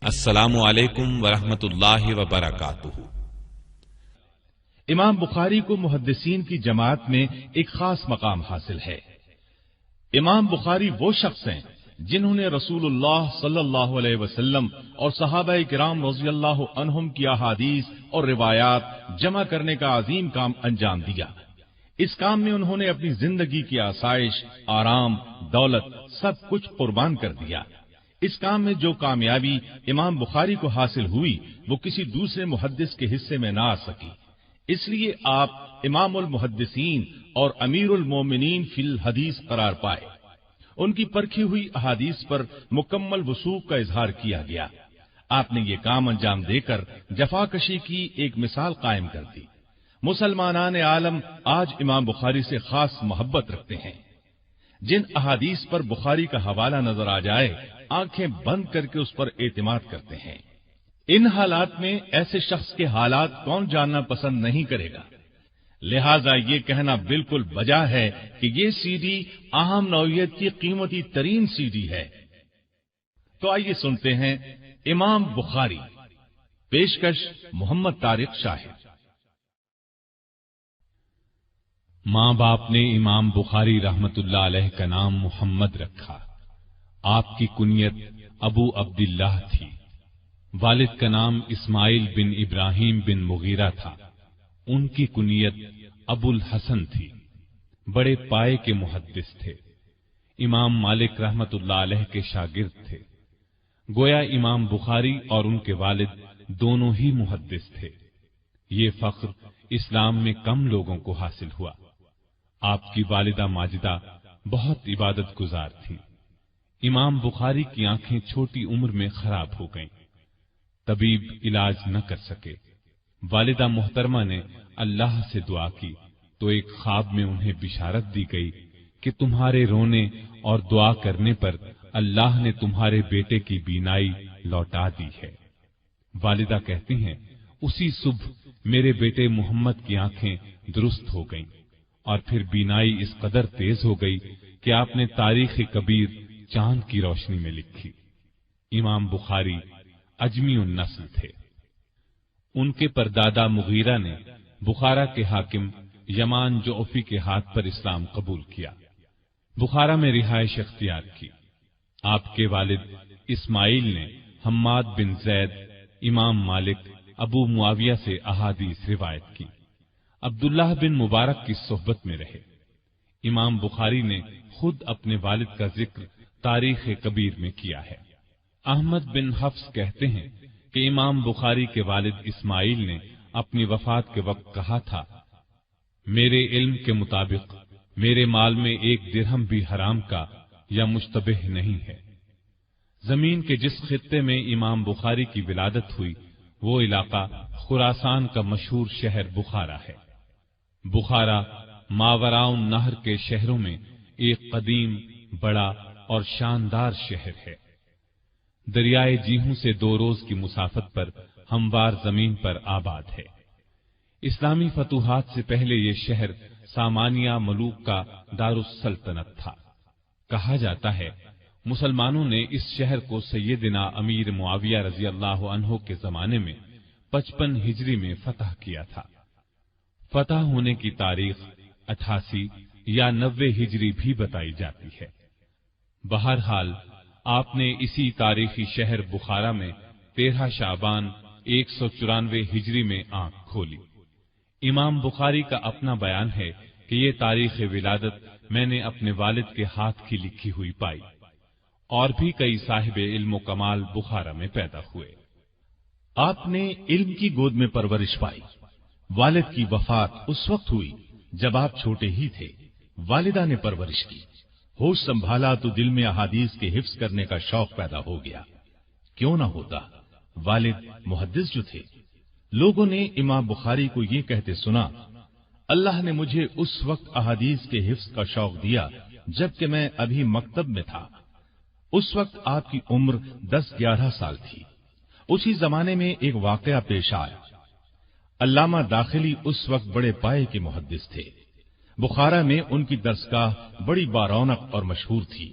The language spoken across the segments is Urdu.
السلام علیکم ورحمۃ اللہ وبرکاتہ۔ امام بخاری کو محدثین کی جماعت میں ایک خاص مقام حاصل ہے۔ امام بخاری وہ شخص ہیں جنہوں نے رسول اللہ صلی اللہ علیہ وسلم اور صحابہ کرام رضی اللہ عنہم کی احادیث اور روایات جمع کرنے کا عظیم کام انجام دیا۔ اس کام میں انہوں نے اپنی زندگی کی آسائش، آرام، دولت سب کچھ قربان کر دیا۔ اس کام میں جو کامیابی امام بخاری کو حاصل ہوئی وہ کسی دوسرے محدث کے حصے میں نہ آ سکی، اس لیے آپ امام المحدثین اور امیر المومنین فی الحدیث قرار پائے۔ ان کی پرکھی ہوئی احادیث پر مکمل وثوق کا اظہار کیا گیا۔ آپ نے یہ کام انجام دے کر جفاکشی کی ایک مثال قائم کر دی۔ مسلمانان عالم آج امام بخاری سے خاص محبت رکھتے ہیں۔ جن احادیث پر بخاری کا حوالہ نظر آ جائے آنکھیں بند کر کے اس پر اعتماد کرتے ہیں۔ ان حالات میں ایسے شخص کے حالات کون جاننا پسند نہیں کرے گا؟ لہذا یہ کہنا بالکل بجا ہے کہ یہ سی ڈی اہم نوعیت کی قیمتی ترین سی ڈی ہے۔ تو آئیے سنتے ہیں امام بخاری، پیشکش محمد طارق شاہد۔ ماں باپ نے امام بخاری رحمت اللہ علیہ کا نام محمد رکھا۔ آپ کی کنیت ابو عبداللہ تھی۔ والد کا نام اسماعیل بن ابراہیم بن مغیرہ تھا۔ ان کی کنیت ابو الحسن تھی۔ بڑے پائے کے محدث تھے۔ امام مالک رحمت اللہ علیہ کے شاگرد تھے۔ گویا امام بخاری اور ان کے والد دونوں ہی محدث تھے۔ یہ فخر اسلام میں کم لوگوں کو حاصل ہوا۔ آپ کی والدہ ماجدہ بہت عبادت گزار تھی۔ امام بخاری کی آنکھیں چھوٹی عمر میں خراب ہو گئیں۔ طبیب علاج نہ کر سکے۔ والدہ محترمہ نے اللہ سے دعا کی تو ایک خواب میں انہیں بشارت دی گئی کہ تمہارے رونے اور دعا کرنے پر اللہ نے تمہارے بیٹے کی بینائی لوٹا دی ہے۔ والدہ کہتی ہیں اسی صبح میرے بیٹے محمد کی آنکھیں درست ہو گئیں اور پھر بینائی اس قدر تیز ہو گئی کہ آپ نے تاریخ کبیر چاند کی روشنی میں لکھی۔ امام بخاری اجمی النسل تھے۔ ان کے پردادا مغیرہ نے بخارا کے حاکم یمان جعفی کے ہاتھ پر اسلام قبول کیا۔ بخارا میں رہائش اختیار کی۔ آپ کے والد اسماعیل نے حماد بن زید، امام مالک، ابو معاویہ سے احادیث روایت کی۔ عبداللہ بن مبارک کی صحبت میں رہے۔ امام بخاری نے خود اپنے والد کا ذکر تاریخ کبیر میں کیا ہے۔ احمد بن حفص کہتے ہیں کہ امام بخاری کے والد اسماعیل نے اپنی وفات کے وقت کہا تھا، میرے علم کے مطابق میرے مال میں ایک درہم بھی حرام کا یا مشتبہ نہیں ہے۔ زمین کے جس خطے میں امام بخاری کی ولادت ہوئی وہ علاقہ خراسان کا مشہور شہر بخارا ہے۔ بخارا ماوراء النہر کے شہروں میں ایک قدیم، بڑا اور شاندار شہر ہے۔ دریائے جیہوں سے 2 روز کی مسافت پر ہموار زمین پر آباد ہے۔ اسلامی فتوحات سے پہلے یہ شہر سامانیہ ملوک کا دارالسلطنت تھا۔ کہا جاتا ہے مسلمانوں نے اس شہر کو سیدنا امیر معاویہ رضی اللہ عنہ کے زمانے میں 55 ہجری میں فتح کیا تھا۔ فتح ہونے کی تاریخ 88 یا 90 ہجری بھی بتائی جاتی ہے۔ بہرحال آپ نے اسی تاریخی شہر بخارا میں 13 شعبان 194 ہجری میں آنکھ کھولی۔ امام بخاری کا اپنا بیان ہے کہ یہ تاریخ ولادت میں نے اپنے والد کے ہاتھ کی لکھی ہوئی پائی۔ اور بھی کئی صاحب علم و کمال بخارا میں پیدا ہوئے۔ آپ نے علم کی گود میں پرورش پائی۔ والد کی وفات اس وقت ہوئی جب آپ چھوٹے ہی تھے۔ والدہ نے پرورش کی، ہوش سنبھالا تو دل میں احادیث کے حفظ کرنے کا شوق پیدا ہو گیا۔ کیوں نہ ہوتا، والد محدث جو تھے۔ لوگوں نے امام بخاری کو یہ کہتے سنا، اللہ نے مجھے اس وقت احادیث کے حفظ کا شوق دیا جبکہ میں ابھی مکتب میں تھا۔ اس وقت آپ کی عمر 10-11 سال تھی۔ اسی زمانے میں ایک واقعہ پیش آیا۔ علامہ داخلی اس وقت بڑے پائے کے محدث تھے۔ بخارا میں ان کی درسگاہ بڑی بارونق اور مشہور تھی۔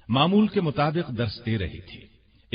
معمول کے مطابق درس دے رہے تھے۔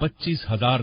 25,000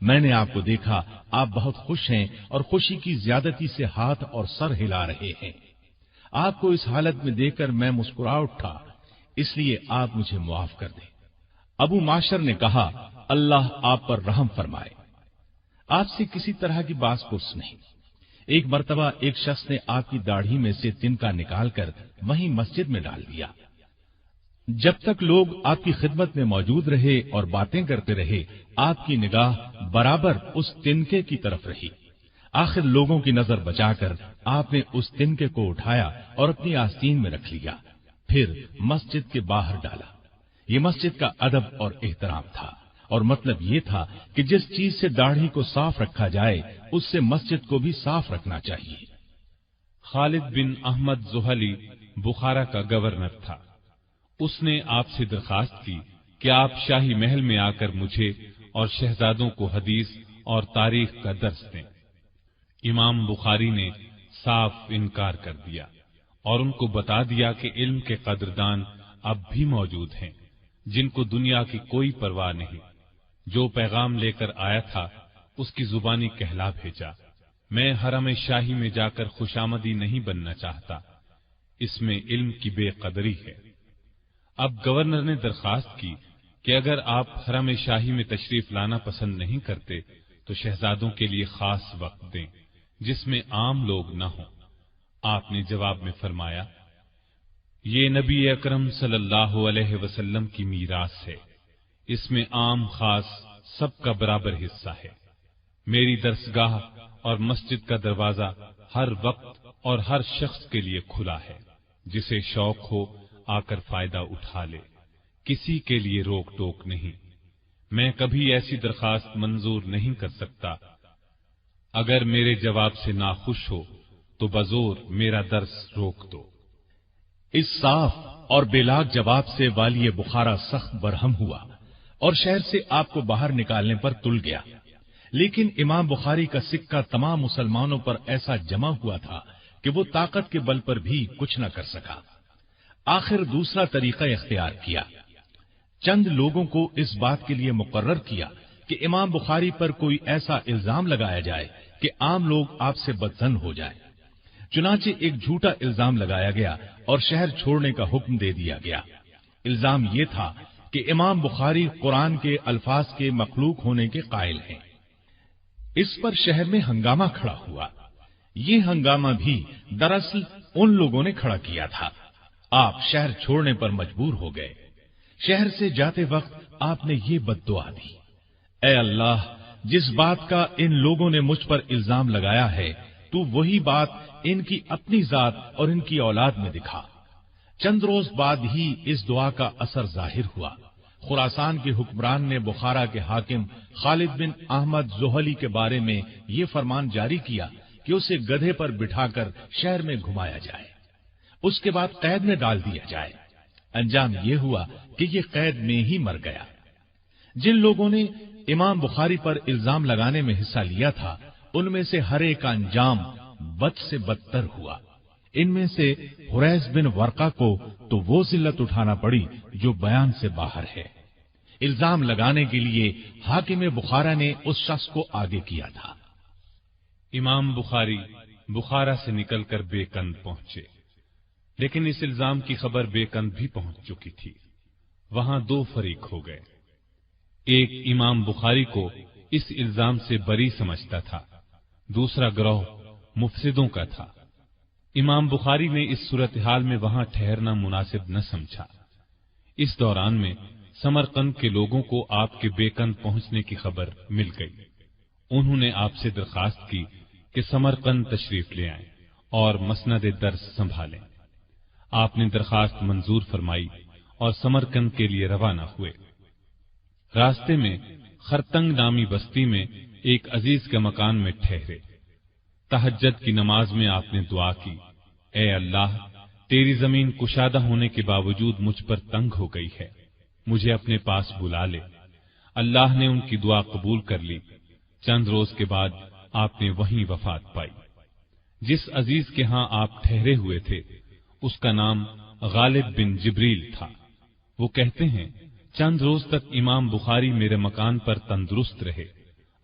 میں نے آپ کو دیکھا، آپ بہت خوش ہیں اور خوشی کی زیادتی سے ہاتھ اور سر ہلا رہے ہیں۔ آپ کو اس حالت میں دیکھ کر میں مسکرا اٹھا، اس لیے آپ مجھے معاف کر دیں۔ ابو معاشر نے کہا، اللہ آپ پر رحم فرمائے، آپ سے کسی طرح کی باس پرس نہیں۔ ایک مرتبہ ایک شخص نے آپ کی داڑھی میں سے تنکا نکال کر وہیں مسجد میں ڈال دیا۔ جب تک لوگ آپ کی خدمت میں موجود رہے اور باتیں کرتے رہے، آپ کی نگاہ برابر اس تنکے کی طرف رہی۔ آخر لوگوں کی نظر بچا کر آپ نے اس تنکے کو اٹھایا اور اپنی آستین میں رکھ لیا، پھر مسجد کے باہر ڈالا۔ یہ مسجد کا ادب اور احترام تھا، اور مطلب یہ تھا کہ جس چیز سے داڑھی کو صاف رکھا جائے اس سے مسجد کو بھی صاف رکھنا چاہیے۔ خالد بن احمد زحلی بخارا کا گورنر تھا۔ اس نے آپ سے درخواست کی کہ آپ شاہی محل میں آ کر مجھے اور شہزادوں کو حدیث اور تاریخ کا درس دیں۔ امام بخاری نے صاف انکار کر دیا اور ان کو بتا دیا کہ علم کے قدردان اب بھی موجود ہیں، جن کو دنیا کی کوئی پرواہ نہیں۔ جو پیغام لے کر آیا تھا اس کی زبانی کہلا بھیجا۔ میں حرم شاہی میں جا کر خوشامدی نہیں بننا چاہتا، اس میں علم کی بے قدری ہے۔ اب گورنر نے درخواست کی کہ اگر آپ حرم شاہی میں تشریف لانا پسند نہیں کرتے تو شہزادوں کے لیے خاص وقت دیں جس میں عام لوگ نہ ہوں۔ آپ نے جواب میں فرمایا، یہ نبی اکرم صلی اللہ علیہ وسلم کی میراث ہے، اس میں عام خاص سب کا برابر حصہ ہے۔ میری درسگاہ اور مسجد کا دروازہ ہر وقت اور ہر شخص کے لیے کھلا ہے، جسے شوق ہو آ کر فائدہ اٹھا لے، کسی کے لیے روک ٹوک نہیں۔ میں کبھی ایسی درخواست منظور نہیں کر سکتا۔ اگر میرے جواب سے ناخوش ہو تو بزور میرا درس روک دو۔ اس صاف اور بے لاگ جواب سے والی بخارا سخت برہم ہوا اور شہر سے آپ کو باہر نکالنے پر تل گیا، لیکن امام بخاری کا سکہ تمام مسلمانوں پر ایسا جمع ہوا تھا کہ وہ طاقت کے بل پر بھی کچھ نہ کر سکا۔ آخر دوسرا طریقہ اختیار کیا، چند لوگوں کو اس بات کے لیے مقرر کیا کہ امام بخاری پر کوئی ایسا الزام لگایا جائے کہ عام لوگ آپ سے بدظن ہو جائیں۔ چنانچہ ایک جھوٹا الزام لگایا گیا اور شہر چھوڑنے کا حکم دے دیا گیا۔ الزام یہ تھا کہ امام بخاری قرآن کے الفاظ کے مخلوق ہونے کے قائل ہیں۔ اس پر شہر میں ہنگامہ کھڑا ہوا۔ یہ ہنگامہ بھی دراصل ان لوگوں نے کھڑا کیا تھا۔ آپ شہر چھوڑنے پر مجبور ہو گئے۔ شہر سے جاتے وقت آپ نے یہ بد دعا دی، اے اللہ، جس بات کا ان لوگوں نے مجھ پر الزام لگایا ہے تو وہی بات ان کی اپنی ذات اور ان کی اولاد میں دکھا۔ چند روز بعد ہی اس دعا کا اثر ظاہر ہوا۔ خراسان کے حکمران نے بخارا کے حاکم خالد بن احمد زحلی کے بارے میں یہ فرمان جاری کیا کہ اسے گدھے پر بٹھا کر شہر میں گھمایا جائے، اس کے بعد قید میں ڈال دیا جائے۔ انجام یہ ہوا کہ یہ قید میں ہی مر گیا۔ جن لوگوں نے امام بخاری پر الزام لگانے میں حصہ لیا تھا ان میں سے ہر ایک کا انجام بد سے بدتر ہوا۔ ان میں سے حریث بن ورقہ کو تو وہ ذلت اٹھانا پڑی جو بیان سے باہر ہے۔ الزام لگانے کے لیے حاکم بخارا نے اس شخص کو آگے کیا تھا۔ امام بخاری بخارا سے نکل کر بیکند پہنچے، لیکن اس الزام کی خبر بیکند بھی پہنچ چکی تھی۔ وہاں دو فریق ہو گئے۔ ایک امام بخاری کو اس الزام سے بری سمجھتا تھا، دوسرا گروہ مفسدوں کا تھا۔ امام بخاری نے اس صورتحال میں وہاں ٹھہرنا مناسب نہ سمجھا۔ اس دوران میں سمرقند کے لوگوں کو آپ کے بیکند پہنچنے کی خبر مل گئی۔ انہوں نے آپ سے درخواست کی کہ سمرقند تشریف لے آئیں اور مسند درس سنبھالیں۔ آپ نے درخواست منظور فرمائی اور سمرقند کے لیے روانہ ہوئے۔ راستے میں خرتنگ نامی بستی میں ایک عزیز کے مکان میں ٹھہرے۔ تہجد کی نماز میں آپ نے دعا کی، اے اللہ، تیری زمین کشادہ ہونے کے باوجود مجھ پر تنگ ہو گئی ہے، مجھے اپنے پاس بلا لے۔ اللہ نے ان کی دعا قبول کر لی۔ چند روز کے بعد آپ نے وہیں وفات پائی۔ جس عزیز کے ہاں آپ ٹھہرے ہوئے تھے اس کا نام غالب بن جبریل تھا۔ وہ کہتے ہیں چند روز تک امام بخاری میرے مکان پر تندرست رہے۔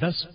10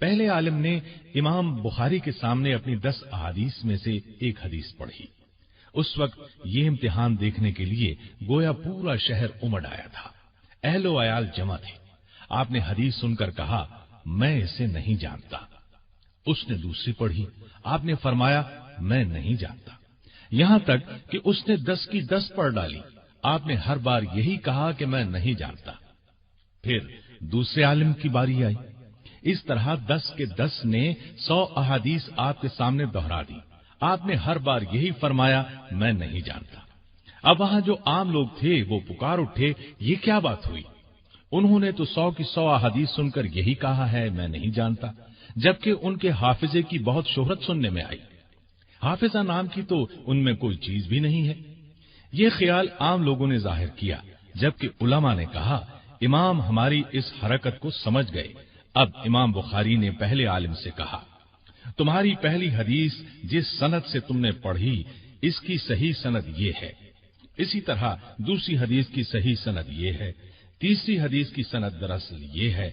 پہلے عالم نے امام بخاری کے سامنے اپنی 10 احادیث میں سے ایک حدیث پڑھی۔ اس وقت یہ امتحان دیکھنے کے لیے گویا پورا شہر امڑ آیا تھا، اہل و عیال جمع تھے۔ آپ نے حدیث سن کر کہا، میں اسے نہیں جانتا۔ اس نے دوسری پڑھی، آپ نے فرمایا، میں نہیں جانتا۔ یہاں تک کہ اس نے 10 کی 10 پڑھ ڈالی۔ آپ نے ہر بار یہی کہا کہ میں نہیں جانتا۔ پھر دوسرے عالم کی باری آئی۔ اس طرح 10 کے 10 نے 100 احادیث آپ کے سامنے دہرا دی۔ آپ نے ہر بار یہی فرمایا، میں نہیں جانتا۔ اب وہاں جو عام لوگ تھے وہ پکار اٹھے، یہ کیا بات ہوئی؟ انہوں نے تو 100 کی 100 احادیث سن کر یہی کہا ہے، میں نہیں جانتا، جبکہ ان کے حافظے کی بہت شہرت سننے میں آئی۔ حافظہ نام کی تو ان میں کوئی چیز بھی نہیں ہے۔ یہ خیال عام لوگوں نے ظاہر کیا، جبکہ علماء نے کہا، امام ہماری اس حرکت کو سمجھ گئے۔ اب امام بخاری نے پہلے عالم سے کہا، تمہاری پہلی حدیث جس سند سے تم نے پڑھی، اس کی صحیح سند یہ ہے، اسی طرح دوسری حدیث کی صحیح سند یہ ہے، تیسری حدیث کی سند دراصل یہ ہے۔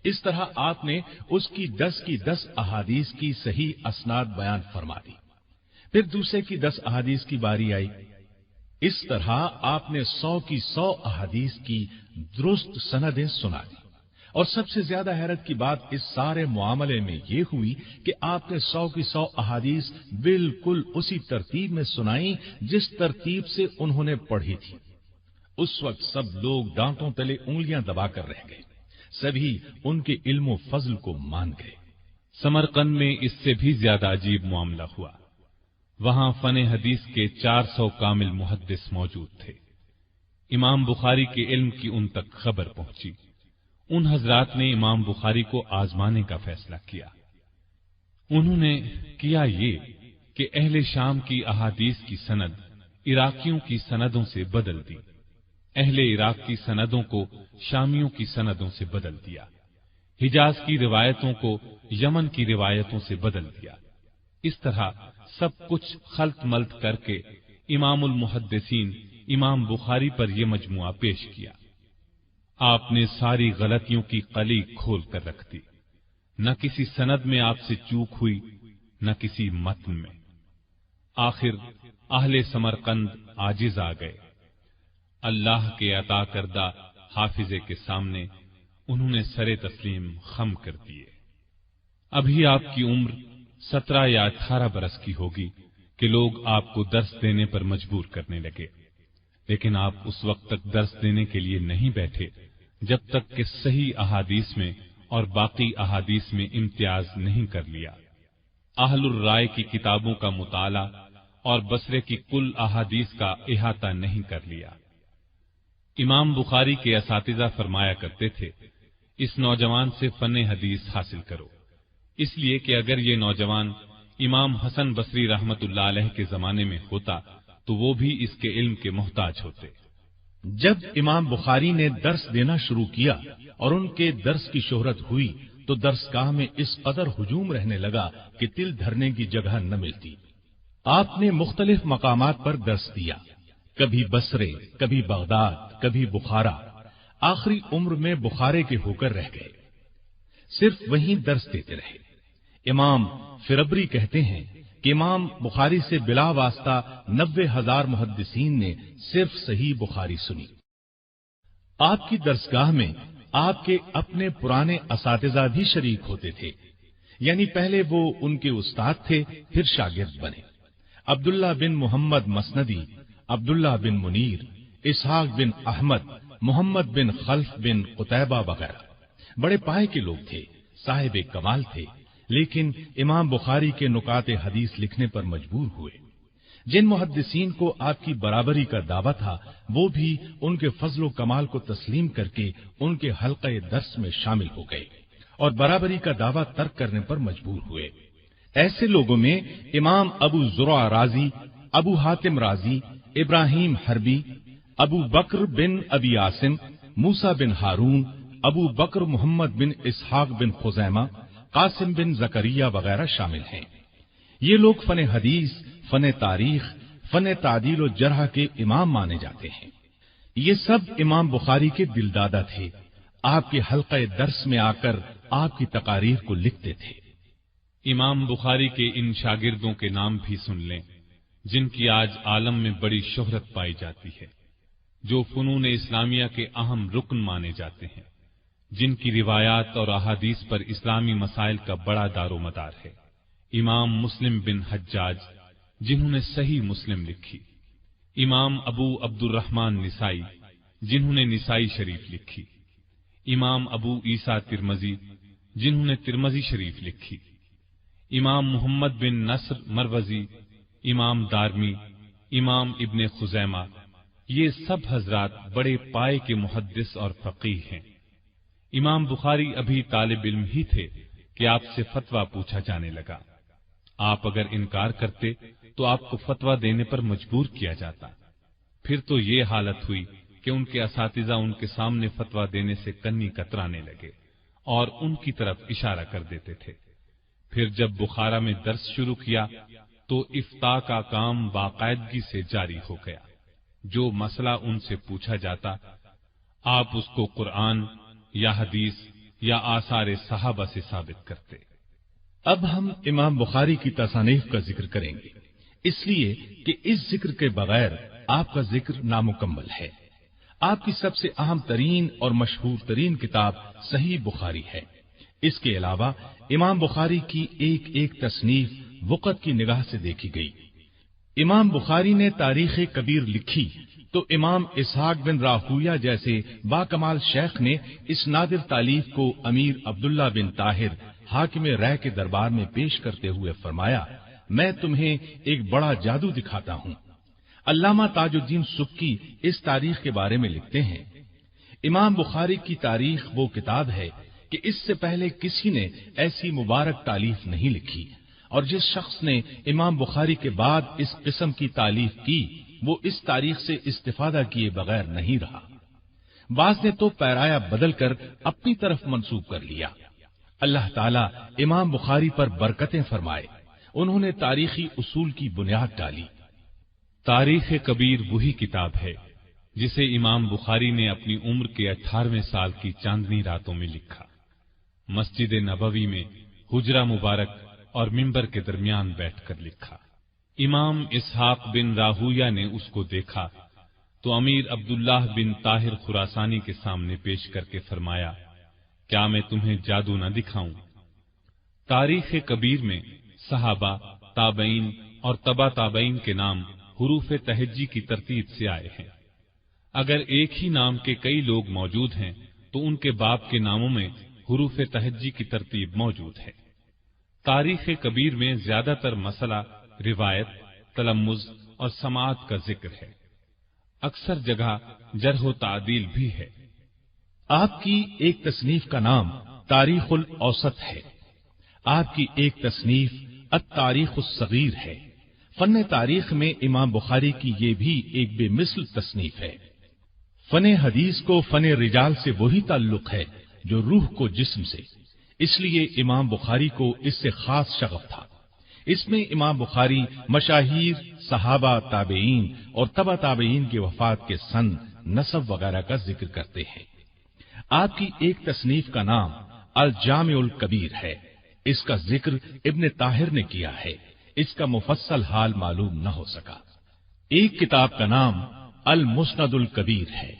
اس طرح آپ نے اس کی 10 کی 10 احادیث کی صحیح اسناد بیان فرما دی۔ پھر دوسرے کی 10 احادیث کی باری آئی۔ اس طرح آپ نے 100 کی 100 احادیث کی درست سندیں سنا دی۔ اور سب سے زیادہ حیرت کی بات اس سارے معاملے میں یہ ہوئی کہ آپ نے 100 کی 100 احادیث بالکل اسی ترتیب میں سنائی جس ترتیب سے انہوں نے پڑھی تھی۔ اس وقت سب لوگ ڈانٹوں تلے انگلیاں دبا کر رہ گئے، سبھی ان کے علم و فضل کو مان گئے۔ سمرقند میں اس سے بھی زیادہ عجیب معاملہ ہوا۔ وہاں فن حدیث کے 400 کامل محدث موجود تھے۔ امام بخاری کے علم کی ان تک خبر پہنچی۔ ان حضرات نے امام بخاری کو آزمانے کا فیصلہ کیا۔ انہوں نے کیا یہ کہ اہل شام کی احادیث کی سند عراقیوں کی سندوں سے بدل دی، اہل عراق کی سندوں کو شامیوں کی سندوں سے بدل دیا، حجاز کی روایتوں کو یمن کی روایتوں سے بدل دیا۔ اس طرح سب کچھ خلط ملط کر کے امام المحدثین امام بخاری پر یہ مجموعہ پیش کیا۔ آپ نے ساری غلطیوں کی قلی کھول کر رکھ دی۔ نہ کسی سند میں آپ سے چوک ہوئی، نہ کسی متن میں۔ آخر اہل سمرقند عاجز آ گئے۔ اللہ کے عطا کردہ حافظے کے سامنے انہوں نے سر تسلیم خم کر دیے۔ ابھی آپ کی عمر 17 یا 18 برس کی ہوگی کہ لوگ آپ کو درس دینے پر مجبور کرنے لگے، لیکن آپ اس وقت تک درس دینے کے لیے نہیں بیٹھے جب تک کہ صحیح احادیث میں اور باقی احادیث میں امتیاز نہیں کر لیا۔ اہل الرائے کی کتابوں کا مطالعہ اور بصرے کی کل احادیث کا احاطہ نہیں کر لیا۔ امام بخاری کے اساتذہ فرمایا کرتے تھے، اس نوجوان سے فن حدیث حاصل کرو، اس لیے کہ اگر یہ نوجوان امام حسن بصری رحمت اللہ علیہ کے زمانے میں ہوتا تو وہ بھی اس کے علم کے محتاج ہوتے۔ جب امام بخاری نے درس دینا شروع کیا اور ان کے درس کی شہرت ہوئی تو درسگاہ میں اس قدر ہجوم رہنے لگا کہ تل دھرنے کی جگہ نہ ملتی۔ آپ نے مختلف مقامات پر درس دیا، کبھی بصرے، کبھی بغداد، کبھی بخارا، آخری عمر میں بخارے کے ہو کر رہ گئے، صرف وہیں درس دیتے رہے۔ امام فربری کہتے ہیں کہ امام بخاری سے بلا واسطہ 90,000 محدثین نے صرف صحیح بخاری سنی۔ آپ کی درسگاہ میں آپ کے اپنے پرانے اساتذہ بھی شریک ہوتے تھے، یعنی پہلے وہ ان کے استاد تھے، پھر شاگرد بنے۔ عبداللہ بن محمد مسندی، عبداللہ بن منیر، اسحاق بن احمد، محمد بن خلف بن قتیبہ وغیرہ بڑے پائے کے لوگ تھے، صاحب کمال تھے، لیکن امام بخاری کے نکات حدیث لکھنے پر مجبور ہوئے۔ جن محدثین کو آپ کی برابری کا دعویٰ تھا وہ بھی ان کے فضل و کمال کو تسلیم کر کے ان کے حلقہ درس میں شامل ہو گئے اور برابری کا دعویٰ ترک کرنے پر مجبور ہوئے۔ ایسے لوگوں میں امام ابو زرع رازی، ابو حاتم رازی، ابراہیم حربی، ابو بکر بن ابی عاصم، موسیٰ بن ہارون، ابو بکر محمد بن اسحاق بن خزیمہ، قاسم بن زکریہ وغیرہ شامل ہیں۔ یہ لوگ فن حدیث، فن تاریخ، فن تعدیل و جرح کے امام مانے جاتے ہیں۔ یہ سب امام بخاری کے دل دادا تھے۔ آپ کے حلقہ درس میں آ کر آپ کی تقاریر کو لکھتے تھے۔ امام بخاری کے ان شاگردوں کے نام بھی سن لیں جن کی آج عالم میں بڑی شہرت پائی جاتی ہے، جو فنون اسلامیہ کے اہم رکن مانے جاتے ہیں، جن کی روایات اور احادیث پر اسلامی مسائل کا بڑا دار و مدار ہے۔ امام مسلم بن حجاج جنہوں نے صحیح مسلم لکھی، امام ابو عبد الرحمن نسائی جنہوں نے نسائی شریف لکھی، امام ابو عیسیٰ ترمذی جنہوں نے ترمذی شریف لکھی، امام محمد بن نصر مروزی، امام دارمی، امام ابن خزیمہ، یہ سب حضرات بڑے پائے کے محدث اور فقیہ ہیں۔ امام بخاری ابھی طالب علم ہی تھے کہ آپ سے فتویٰ پوچھا جانے لگا۔ آپ اگر انکار کرتے تو آپ کو فتویٰ دینے پر مجبور کیا جاتا۔ پھر تو یہ حالت ہوئی کہ ان کے اساتذہ ان کے سامنے فتویٰ دینے سے کنی کترانے لگے اور ان کی طرف اشارہ کر دیتے تھے۔ پھر جب بخارا میں درس شروع کیا تو افتاء کا کام باقاعدگی سے جاری ہو گیا۔ جو مسئلہ ان سے پوچھا جاتا آپ اس کو قرآن یا حدیث یا آثار صحابہ سے ثابت کرتے۔ اب ہم امام بخاری کی تصانیف کا ذکر کریں گے، اس لیے کہ اس ذکر کے بغیر آپ کا ذکر نامکمل ہے۔ آپ کی سب سے اہم ترین اور مشہور ترین کتاب صحیح بخاری ہے۔ اس کے علاوہ امام بخاری کی ایک ایک تصنیف وقت کی نگاہ سے دیکھی گئی۔ امام بخاری نے تاریخ کبیر لکھی تو امام اسحاق بن راہویہ جیسے باکمال شیخ نے اس نادر تالیف کو امیر عبداللہ بن طاہر حاکم رے کے دربار میں پیش کرتے ہوئے فرمایا، میں تمہیں ایک بڑا جادو دکھاتا ہوں۔ علامہ تاج الدین سبکی اس تاریخ کے بارے میں لکھتے ہیں، امام بخاری کی تاریخ وہ کتاب ہے کہ اس سے پہلے کسی نے ایسی مبارک تالیف نہیں لکھی، اور جس شخص نے امام بخاری کے بعد اس قسم کی تالیف کی وہ اس تاریخ سے استفادہ کیے بغیر نہیں رہا۔ بعض نے تو پیرایا بدل کر اپنی طرف منسوب کر لیا۔ اللہ تعالیٰ امام بخاری پر برکتیں فرمائے، انہوں نے تاریخی اصول کی بنیاد ڈالی۔ تاریخ کبیر وہی کتاب ہے جسے امام بخاری نے اپنی عمر کے 18ویں سال کی چاندنی راتوں میں لکھا، مسجد نبوی میں حجرہ مبارک اور منبر کے درمیان بیٹھ کر لکھا۔ امام اسحاق بن راہویہ نے اس کو دیکھا تو امیر عبداللہ بن طاہر خراسانی کے سامنے پیش کر کے فرمایا، کیا میں تمہیں جادو نہ دکھاؤں؟ تاریخ کبیر میں صحابہ، تابعین اور تبع تابعین کے نام حروف تہجی کی ترتیب سے آئے ہیں۔ اگر ایک ہی نام کے کئی لوگ موجود ہیں تو ان کے باپ کے ناموں میں حروف تہجی کی ترتیب موجود ہے۔ تاریخ کبیر میں زیادہ تر مسئلہ روایت، تلمذ اور سماعت کا ذکر ہے، اکثر جگہ جرح و تعدیل بھی ہے۔ آپ کی ایک تصنیف کا نام تاریخ الاوسط ہے، آپ کی ایک تصنیف التاریخ الصغیر ہے۔ فن تاریخ میں امام بخاری کی یہ بھی ایک بے مثل تصنیف ہے۔ فن حدیث کو فن رجال سے وہی تعلق ہے جو روح کو جسم سے، اس لیے امام بخاری کو اس سے خاص شغف تھا۔ اس میں امام بخاری مشاہیر، صحابہ، تابعین اور تبع تابعین کی وفات کے سن، نسب وغیرہ کا ذکر کرتے ہیں۔ آپ کی ایک تصنیف کا نام الجامع الکبیر ہے، اس کا ذکر ابن طاہر نے کیا ہے، اس کا مفصل حال معلوم نہ ہو سکا۔ ایک کتاب کا نام المسند الکبیر ہے،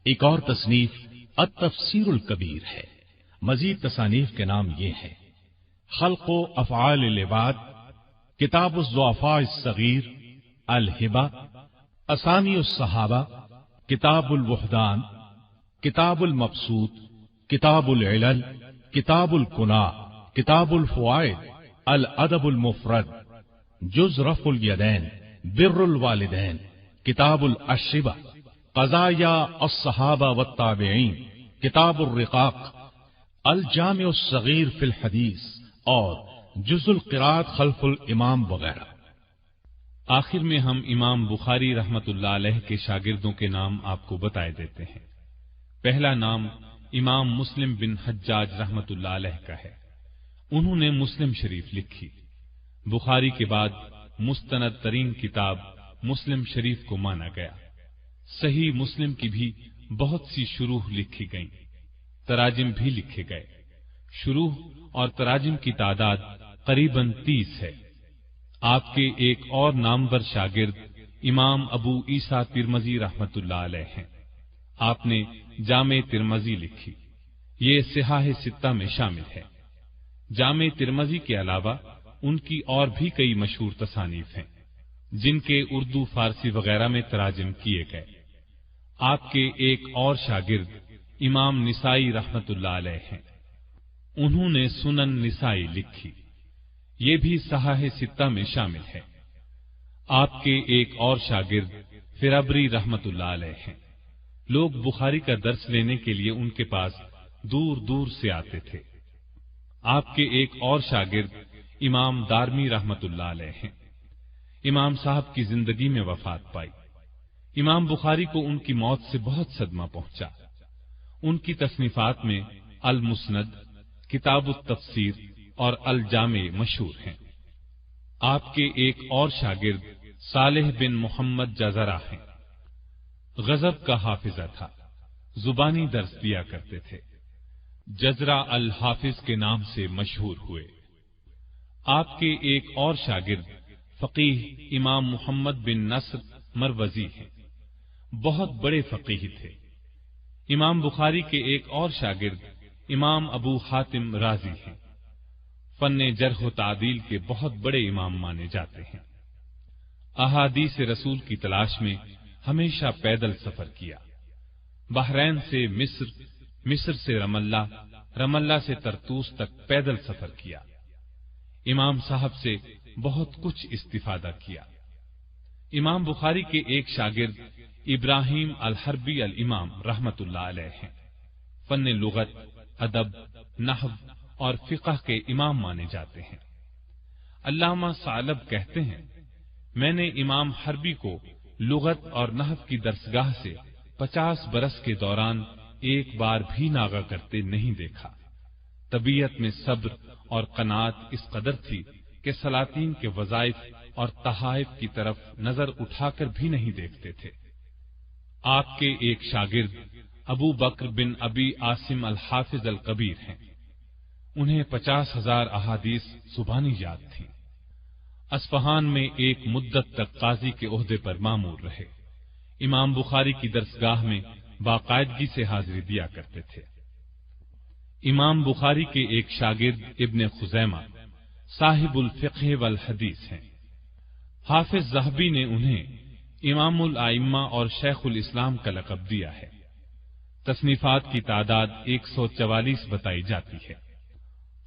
ایک اور تصنیف التفسیر الکبیر ہے۔ مزید تصانیف کے نام یہ ہیں: خلق و افعال العباد، کتاب الضعفاء الصغیر، الہبہ، اسامی الصحابہ، کتاب الوحدان، کتاب المبسوط، کتاب العلل، کتاب الکناء، کتاب الفوائد، الادب المفرد، جز رفع الیدین، بر الوالدین، کتاب الاشربہ، قضایا الصحابہ والتابعین، کتاب الرقاق، الجامع الصغیر فی الحدیث اور جز القراءۃ خلف الامام وغیرہ۔ آخر میں ہم امام بخاری رحمت اللہ علیہ کے شاگردوں کے نام آپ کو بتائے دیتے ہیں۔ پہلا نام امام مسلم بن حجاج رحمت اللہ علیہ کا ہے۔ انہوں نے مسلم شریف لکھی۔ بخاری کے بعد مستند ترین کتاب مسلم شریف کو مانا گیا۔ صحیح مسلم کی بھی بہت سی شروح لکھی گئیں۔ تراجم بھی لکھے گئے۔ شروح اور تراجم کی تعداد قریباً 30 ہے۔ آپ کے ایک اور نامور شاگرد امام ابو عیسیٰ ترمذی رحمۃ اللہ علیہ ہیں۔ آپ نے جامع ترمذی لکھی، یہ صحاح ستہ میں شامل ہے۔ جامع ترمذی کے علاوہ ان کی اور بھی کئی مشہور تصانیف ہیں جن کے اردو، فارسی وغیرہ میں تراجم کیے گئے۔ آپ کے ایک اور شاگرد امام نسائی رحمۃ اللہ علیہ ہیں۔ انہوں نے سنن نسائی لکھی، یہ بھی صحاح ستہ میں شامل ہے۔ آپ کے ایک اور شاگرد فرابری رحمۃ اللہ علیہ ہیں۔ لوگ بخاری کا درس لینے کے لیے ان کے پاس دور دور سے آتے تھے۔ آپ کے ایک اور شاگرد امام دارمی رحمۃ اللہ علیہ ہیں۔ امام صاحب کی زندگی میں وفات پائی۔ امام بخاری کو ان کی موت سے بہت صدمہ پہنچا۔ ان کی تصنیفات میں المسند، کتاب التفسیر اور الجامع مشہور ہیں۔ آپ کے ایک اور شاگرد صالح بن محمد جزرہ ہیں۔ غضب کا حافظہ تھا، زبانی درس دیا کرتے تھے۔ جزرہ الحافظ کے نام سے مشہور ہوئے۔ آپ کے ایک اور شاگرد فقیہ امام محمد بن نصر مروزی ہیں، بہت بڑے فقیہ تھے۔ امام بخاری کے ایک اور شاگرد امام ابو حاتم رازی ہیں، فن جرح و تعدیل کے بہت بڑے امام مانے جاتے ہیں۔ احادیث رسول کی تلاش میں ہمیشہ پیدل سفر کیا۔ بحرین سے مصر، مصر سے رم اللہ سے طرطوس تک پیدل سفر کیا۔ امام صاحب سے بہت کچھ استفادہ کیا۔ امام بخاری کے ایک شاگرد ابراہیم الحربی الامام رحمت اللہ علیہ ہیں، فن لغت، ادب، نحو اور فقہ کے امام مانے جاتے ہیں۔ علامہ ثعلب کہتے ہیں، میں نے امام حربی کو لغت اور نحو کی درسگاہ سے 50 برس کے دوران ایک بار بھی ناغہ کرتے نہیں دیکھا۔ طبیعت میں صبر اور قناعت اس قدر تھی کہ سلاطین کے وظائف اور تحائف کی طرف نظر اٹھا کر بھی نہیں دیکھتے تھے۔ آپ کے ایک شاگرد ابو بکر بن ابی عاصم الحافظ الکبیر ہیں۔ انہیں 50,000 احادیث زبانی یاد تھیں۔ اصفہان میں ایک مدت تک قاضی کے عہدے پر مامور رہے۔ امام بخاری کی درسگاہ میں باقاعدگی سے حاضری دیا کرتے تھے۔ امام بخاری کے ایک شاگرد ابن خزیمہ صاحب الفقہ والحدیث ہیں۔ حافظ ذہبی نے انہیں امام الائمہ اور شیخ الاسلام کا لقب دیا ہے۔ تصنیفات کی تعداد 144 بتائی جاتی ہے۔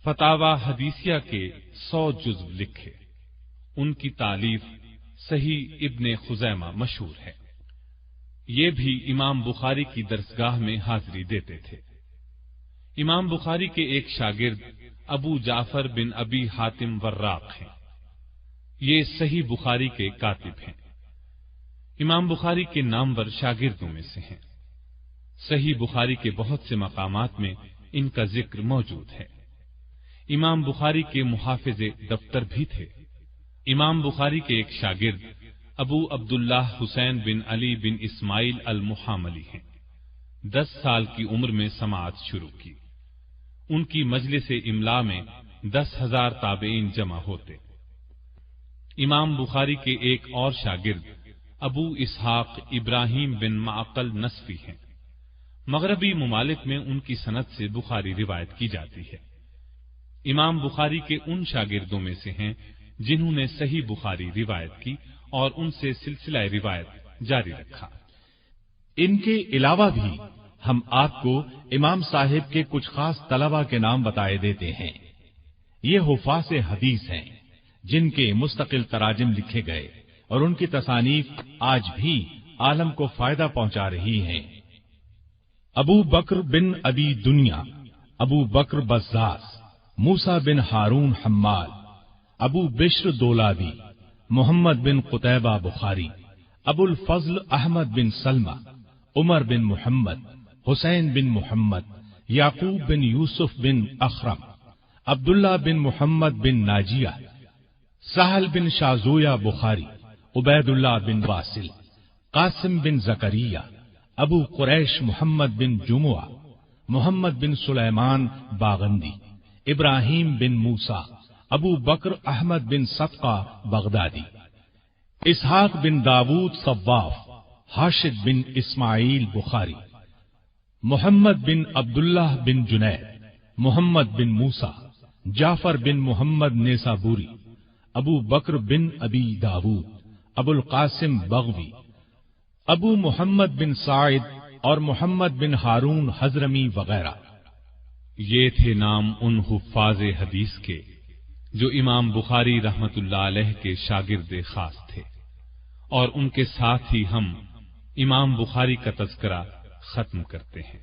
فتاوی حدیثیہ کے 100 جزو لکھے۔ ان کی تالیف صحیح ابن خزیمہ مشہور ہے۔ یہ بھی امام بخاری کی درسگاہ میں حاضری دیتے تھے۔ امام بخاری کے ایک شاگرد ابو جعفر بن ابی حاتم وراق ہیں۔ یہ صحیح بخاری کے کاتب ہیں۔ امام بخاری کے نامور شاگردوں میں سے ہیں۔ صحیح بخاری کے بہت سے مقامات میں ان کا ذکر موجود ہے۔ امام بخاری کے محافظ دفتر بھی تھے۔ امام بخاری کے ایک شاگرد ابو عبداللہ حسین بن علی بن اسماعیل المحاملی ہیں۔ 10 سال کی عمر میں سماعت شروع کی۔ ان کی مجلس املا میں 10,000 تابعین جمع ہوتے۔ امام بخاری کے ایک اور شاگرد ابو اسحاق ابراہیم بن معقل نصفی ہیں۔ مغربی ممالک میں ان کی سند سے بخاری روایت کی جاتی ہے۔ امام بخاری کے ان شاگردوں میں سے ہیں جنہوں نے صحیح بخاری روایت کی اور ان سے سلسلہ روایت جاری رکھا۔ ان کے علاوہ بھی ہم آپ کو امام صاحب کے کچھ خاص طلبہ کے نام بتائے دیتے ہیں۔ یہ حفاظ حدیث ہیں جن کے مستقل تراجم لکھے گئے اور ان کی تصانیف آج بھی عالم کو فائدہ پہنچا رہی ہیں۔ ابو بکر بن ابی دنیا، ابو بکر بزاز، موسیٰ بن ہارون حمال، ابو بشر دولابی، محمد بن قتیبہ بخاری، ابو الفضل احمد بن سلمہ، عمر بن محمد، حسین بن محمد، یعقوب بن یوسف بن اخرم، عبداللہ بن محمد بن ناجیہ، سہل بن شازویہ بخاری، عبید اللہ بن واصل، قاسم بن زکریہ، ابو قریش محمد بن جمعہ، محمد بن سلیمان باغندی، ابراہیم بن موسیٰ، ابو بکر احمد بن صدقہ بغدادی، اسحاق بن داود صواف، حاشد بن اسماعیل بخاری، محمد بن عبداللہ بن جنید، محمد بن موسیٰ، جعفر بن محمد نیسابوری، ابو بکر بن ابی داود، ابو القاسم بغوی، ابو محمد بن سعید اور محمد بن ہارون حضرمی وغیرہ۔ یہ تھے نام ان حفاظ حدیث کے جو امام بخاری رحمت اللہ علیہ کے شاگرد خاص تھے، اور ان کے ساتھ ہی ہم امام بخاری کا تذکرہ ختم کرتے ہیں۔